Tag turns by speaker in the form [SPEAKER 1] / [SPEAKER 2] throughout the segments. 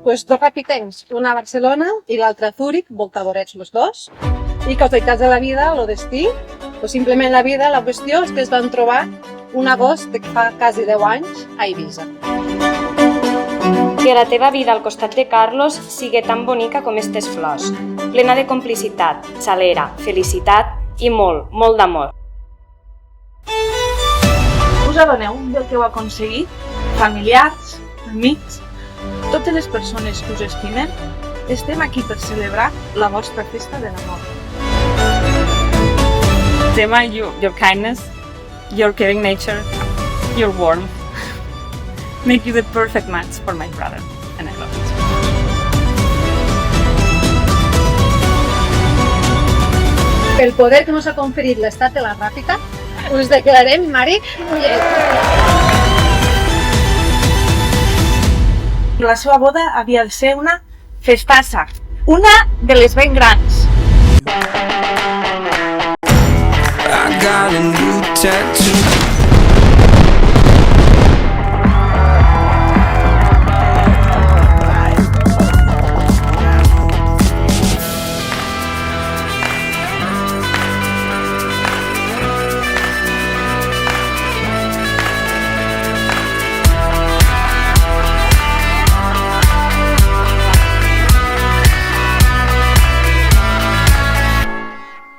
[SPEAKER 1] Pues dos capitans, una a Barcelona i l'altra a Zúrich, voltadorets los dos, i casualitats de la vida, el destí, o simplement la vida, la qüestió és que es van trobar un agost de fa quasi 10 anys a Eivissa.
[SPEAKER 2] Que la teva vida al costat de Carlos sigui tan bonica com estes flors, plena de complicitat, xalera, felicitat i molt, molt d'amor.
[SPEAKER 3] Us adoneu del que heu aconseguit? Familiars, amics, totes les persones que us estimen, estem aquí per celebrar la vostra festa de l'amor.
[SPEAKER 4] Tema, your kindness, your caring nature, your warmth make you the perfect match for my brother, and I love it.
[SPEAKER 1] Pel poder que nos ha conferit l'estat de la Ràpita, us declarem Marit Mollet.
[SPEAKER 3] La seva boda havia de ser una festassa, una de les ben grans.
[SPEAKER 5] I got a new tattoo.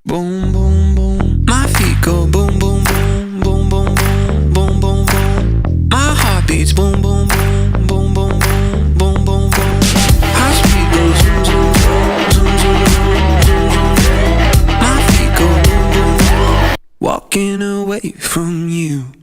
[SPEAKER 5] Boom, boom, boom. My feet go boom, boom, boom, boom, boom, boom, boom, boom, boom. My heart beats boom, boom, boom, boom, boom, boom, boom, boom, boom. High speed goes zoom, zoom, zoom, zoom, zoom, zoom, zoom, zoom. My feet go boom, boom, boom. Walking away from you.